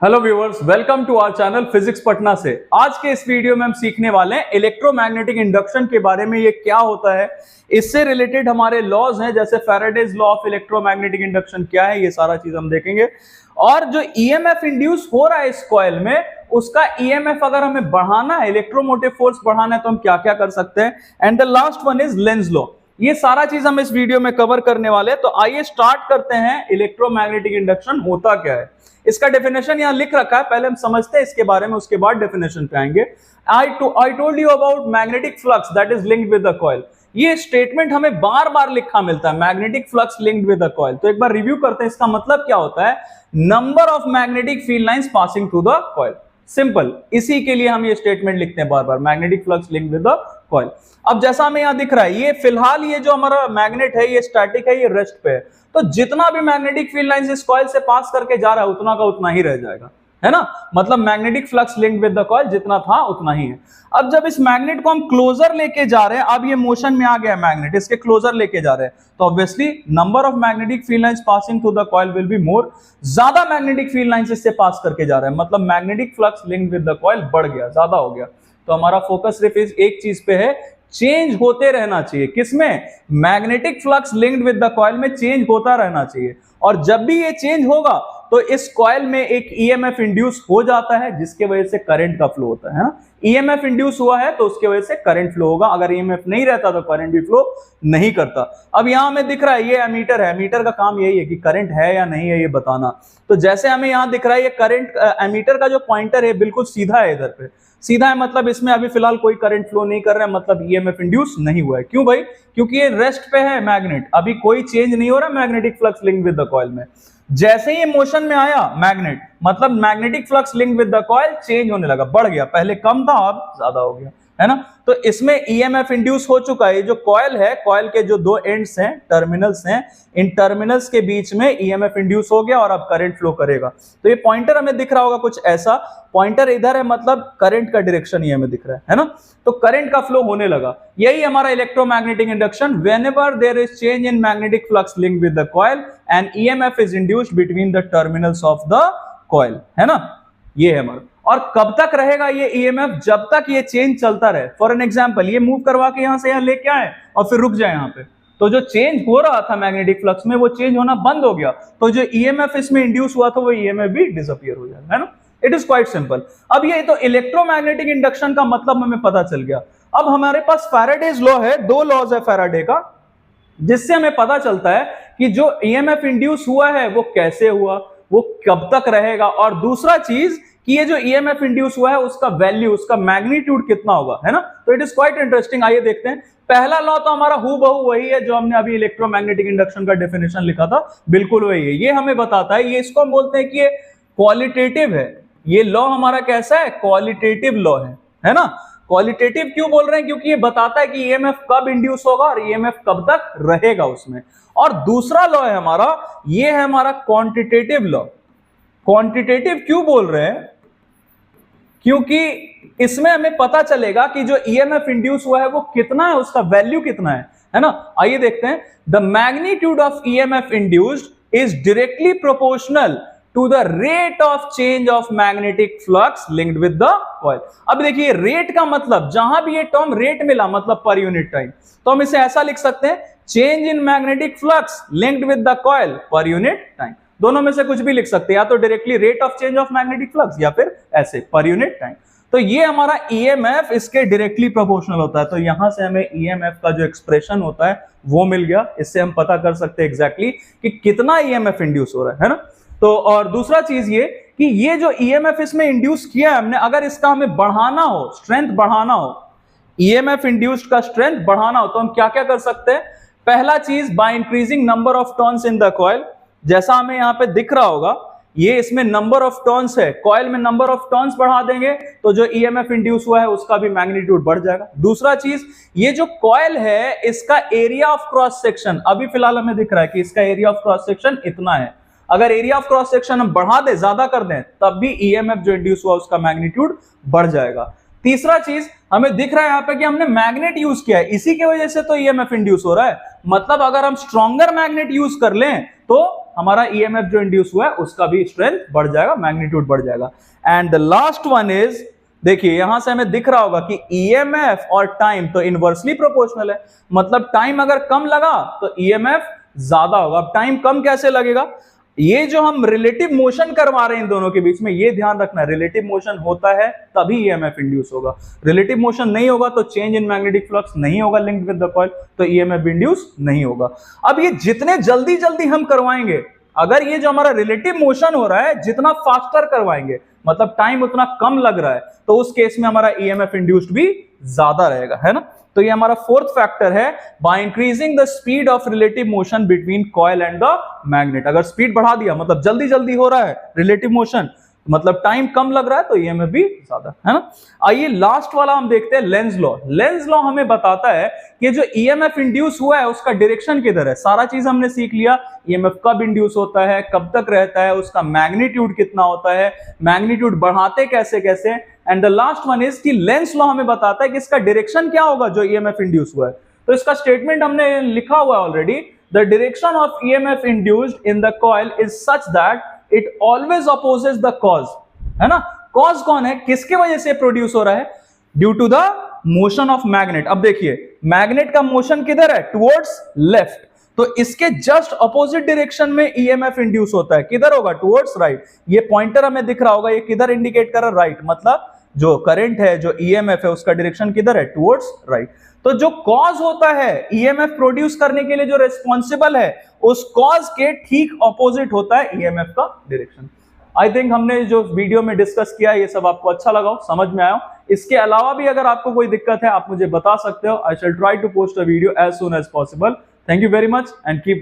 Hello viewers, welcome to our channel physics Patna से। आज के इस वीडियो में हम सीखने वाले हैं इलेक्ट्रोमैग्नेटिक इंडक्शन के बारे में। ये क्या होता है, इससे रिलेटेड हमारे लॉज हैं, जैसे Faraday's law of electromagnetic induction क्या है, ये सारा चीज हम देखेंगे। और जो ईएमएफ इंड्यूस हो रहा है इस कॉइल में, उसका ईएमएफ अगर हमें बढ़ाना है, इलेक्ट्रोमोटिव फोर्स बढ़ाना है, तो हम क्या क्या कर सकते हैं। And the last one is Lenz law. ये सारा चीज हम इस वीडियो में कवर करने वाले हैं। तो आइए स्टार्ट करते हैं, इलेक्ट्रोमैग्नेटिक इंडक्शन होता क्या है। इसका डेफिनेशन यहां लिख रखा है, पहले हम समझते हैं इसके बारे में, उसके बाद डेफिनेशन पे आएंगे। I told you about magnetic flux that is linked with the coil. ये स्टेटमेंट हमें बार बार लिखा मिलता है, magnetic flux linked with the coil. तो एक बार रिव्यू करते हैं, इसका मतलब क्या होता है। Number of magnetic field lines passing through the coil, simple. इसी के लिए हम ये स्टेटमेंट लिखते हैं बार बार, magnetic flux linked with the coil. अब जैसा हमें यहां दिख रहा है, ये फिलहाल ये जो हमारा मैग्नेट है, ये स्टैटिक है, ये रेस्ट पे है। तो जितना भी मैग्नेटिक फील्ड लाइंस इस कॉइल से पास करके जा रहा है, उतना का उतना ही रह जाएगा, है ना। मतलब magnetic flux linked with the coil जितना था उतना ही है। अब जब इस मैग्नेट को हम क्लोजर लेके जा रहे हैं, अब ये मोशन में आ गया मैग्नेट, इसके क्लोजर लेके जा रहे हैं, तो obviously number of magnetic field lines passing through the coil will be more. ज्यादा मैग्नेटिक फील्ड लाइंस इससे पास करके जा रहे हैं, मतलब magnetic flux linked with the coil बढ़ गया, ज्यादा हो गया। तो हमारा फोकस सिर्फ इस एक चीज पे है, चेंज होते रहना चाहिए। किसमें? Magnetic flux linked with the coil में चेंज होता रहना चाहिए। और जब भी ये चेंज होगा तो इस कॉइल में एक ईएमएफ इंड्यूस हो जाता है, जिसके वजह से करंट का फ्लो होता है ना। ईएमएफ इंड्यूस हुआ है तो उसके वजह से करंट फ्लो होगा, अगर ईएमएफ नहीं रहता तो करंट भी फ्लो नहीं करता। अब यहां हमें दिख रहा है ये एमीटर है, एमीटर का काम यही है कि करंट है या नहीं है ये बताना। तो जैसे हमें यहां दिख रहा है, ये करंट एमीटर का जो पॉइंटर है बिल्कुल सीधा है, इधर पे सीधा है, मतलब इसमें अभी फिलहाल कोई करंट फ्लो नहीं कर रहा है, मतलब ईएमएफ इंड्यूस नहीं हुआ है। क्यों भाई? क्योंकि ये रेस्ट पे है मैग्नेट, अभी कोई चेंज नहीं हो रहा magnetic flux linked with the coil में। जैसे ही ये मोशन में आया मैग्नेट, मतलब magnetic flux linked with the coil change होने लगा, बढ़ गया, पहले कम था अब ज्यादा हो गया, है ना। तो इसमें ईएमएफ इंड्यूस हो चुका है। जो कॉइल है, कॉइल के जो दो एंड्स हैं, टर्मिनल्स हैं, इन टर्मिनल्स के बीच में ईएमएफ इंड्यूस हो गया और अब करंट फ्लो करेगा। तो ये पॉइंटर हमें दिख रहा होगा कुछ ऐसा, पॉइंटर इधर है, मतलब करंट का डायरेक्शन ये हमें दिख रहा है ना। तो करंट का फ्लो होने लगा। यही हमारा electromagnetic induction. Whenever there is change in magnetic flux linked with the coil and EMF is induced between the terminals of the coil, है ना। ये है हमारा। और कब तक रहेगा ये ईएमएफ? जब तक ये चेंज चलता रहे। फॉर एन एग्जांपल, ये मूव करवा के यहां से यहां लेके आए और फिर रुक जाए यहां पे, तो जो चेंज हो रहा था मैग्नेटिक फ्लक्स में, वो चेंज होना बंद हो गया, तो जो ईएमएफ इसमें इंड्यूस हुआ था वो ईएमएफ भी डिसअपीयर हो जाएगा, है ना। It is quite simple. अब ये तो इलेक्ट्रोमैग्नेटिक इंडक्शन का मतलब हमें पता चल गया। अब हमारे पास फैराडेज लॉ है, दो लॉज है फैराडे का, जिससे हमें पता चलता है कि जो ईएमएफ इंड्यूस हुआ है वो कैसे हुआ, वो कब तक रहेगा, और दूसरा चीज कि ये जो ईएमएफ इंड्यूस हुआ है उसका वैल्यू, उसका मैग्नीट्यूड कितना होगा, है ना। तो इट इज क्वाइट इंटरेस्टिंग। आइए देखते हैं। पहला लॉ तो हमारा हूबहू वही है जो हमने अभी इलेक्ट्रोमैग्नेटिक इंडक्शन का डेफिनेशन लिखा था, बिल्कुल वही है। ये हमें बताता है, ये इसको हम बोलते हैं कि ये क्वालिटेटिव है। ये लॉ हमारा कैसा है? क्वालिटेटिव लॉ है ना। क्वालिटेटिव क्यों बोल रहे हैं? क्योंकि ये बताता है कि ईएमएफ कब इंड्यूस होगा और ईएमएफ कब तक रहेगा उसमें। और दूसरा लॉ है हमारा, ये है हमारा क्वांटिटेटिव लॉ। क्वांटिटेटिव क्यों बोल रहे हैं? क्योंकि इसमें हमें पता चलेगा कि जो ईएमएफ इंड्यूस हुआ है वो कितना है, उसका वैल्यू कितना है ना। आइए देखते हैं। The magnitude of EMF induced is directly proportional to the rate of change of magnetic flux linked with the coil. अब देखिए, रेट का मतलब, जहां भी ये टर्म रेट मिला, मतलब पर यूनिट टाइम, तो हम इसे ऐसा लिख सकते हैं, change in magnetic flux linked with the coil per unit time. दोनों में से कुछ भी लिख सकते हैं, या तो directly rate of change of magnetic flux या फिर ऐसे पर यूनिट टाइम। तो ये हमारा ईएमएफ इसके डायरेक्टली प्रोपोर्शनल होता है। तो यहां से हमें ईएमएफ का जो एक्सप्रेशन होता है वो मिल गया। इससे हम पता कर सकते हैं एग्जैक्टली कि कितना ईएमएफ इंड्यूस हो रहा है ना। तो और दूसरा चीज ये कि ये जो ईएमएफ इसमें इंड्यूस किया है हमने, अगर इसका हमें बढ़ाना हो, स्ट्रेंथ बढ़ाना हो, ईएमएफ इंड्यूस्ड का स्ट्रेंथ बढ़ाना हो, तो हम क्या क्या कर सकते हैं। पहला चीज, by increasing number of turns in the coil. जैसा हमें यहां पे दिख रहा होगा, ये इसमें नंबर ऑफ टर्न्स है, कॉइल में नंबर ऑफ टर्न्स बढ़ा देंगे तो जो ईएमएफ इंड्यूस हुआ है उसका भी मैग्नीट्यूड बढ़ जाएगा। दूसरा चीज, ये जो कॉइल है इसका एरिया ऑफ क्रॉस सेक्शन, अभी फिलहाल हमें दिख रहा है कि इसका एरिया ऑफ क्रॉस सेक्शन इतना है। अगर एरिया ऑफ क्रॉस सेक्शन हम बढ़ा दें, ज्यादा कर दें, तब भी ईएमएफ जो इंड्यूस हुआ उसका मैग्नीट्यूड बढ़ जाएगा। तीसरा चीज हमें दिख रहा है यहां पे कि हमने मैग्नेट यूज किया है, इसी की वजह से तो ईएमएफ इंड्यूस हो रहा है। मतलब अगर हम स्ट्रॉन्गर मैग्नेट यूज कर लें तो हमारा ईएमएफ जो इंड्यूस हुआ है उसका भी स्ट्रेंथ बढ़ जाएगा, मैग्नीट्यूड बढ़ जाएगा। And the last one is, देखिए यहां से हमें दिख रहा होगा कि ईएमएफ और टाइम तो इनवर्सली प्रोपोर्शनल है, मतलब टाइम अगर कम लगा तो ईएमएफ ज्यादा होगा। अब टाइम कम कैसे लगेगा, ये जो हम रिलेटिव मोशन करवा रहे हैं इन दोनों के बीच में, ये ध्यान रखना, रिलेटिव मोशन होता है तभी ईएमएफ इंड्यूस होगा। रिलेटिव मोशन नहीं होगा तो चेंज इन मैग्नेटिक फ्लक्स नहीं होगा लिंक्ड विद द कॉइल, तो ईएमएफ इंड्यूस नहीं होगा। अब ये जितने जल्दी जल्दी हम करवाएंगे, अगर ये जो हमारा रिलेटिव मोशन हो रहा है जितना फास्टर करवाएंगे, मतलब टाइम उतना कम लग रहा है, तो उस केस में हमारा ईएमएफ इंड्यूस्ड भी ज्यादा रहेगा, है ना। तो ये हमारा फोर्थ फैक्टर है, by increasing the speed of relative motion between coil and the magnet. अगर स्पीड बढ़ा दिया, मतलब जल्दी जल्दी हो रहा है रिलेटिव मोशन, मतलब टाइम कम लग रहा है, तो ईएमएफ भी ज्यादा, है ना। आइए लास्ट वाला हम देखते हैं, लेंज लॉ। लेंज लॉ हमें बताता है कि जो ईएमएफ इंड्यूस हुआ है उसका डायरेक्शन किधर है। सारा चीज हमने सीख लिया, ईएमएफ कब इंड्यूस होता है, कब तक रहता है, उसका मैग्नीट्यूड कितना होता है, मैग्नीट्यूड बढ़ाते कैसे कैसे, and the last one is कि लेंज लॉ हमें बताता है कि इसका डायरेक्शन क्या होगा जो ईएमएफ इंड्यूस हुआ है। तो इसका स्टेटमेंट हमने लिखा हुआ है already, the direction of EMF induced in the coil is such that it always opposes the cause, है ना। कॉज कौन है, किसकी वजह से प्रोड्यूस हो रहा है, due to the motion of magnet. अब देखिए मैग्नेट का मोशन किधर है, टुवर्ड्स लेफ्ट, तो इसके जस्ट अपोजिट डायरेक्शन में ईएमएफ इंड्यूस होता है, किधर होगा, टुवर्ड्स राइट। ये पॉइंटर हमें दिख रहा होगा, ये किधर इंडिकेट कर रहा है, राइट, मतलब जो करंट है, जो ईएमएफ है, उसका डायरेक्शन किधर है, टुवर्ड्स राइट। तो जो कॉज होता है ईएमएफ प्रोड्यूस करने के लिए, जो रिस्पॉन्सिबल है, उस कॉज के ठीक ऑपोजिट होता है ईएमएफ का डायरेक्शन। आई थिंक हमने जो वीडियो में डिस्कस किया ये सब आपको अच्छा लगा हो, समझ में आया हो। इसके अलावा भी अगर आपको कोई दिक्कत है आप मुझे बता सकते हो। I shall try to post a video as soon as possible. Thank you very much and keep watching.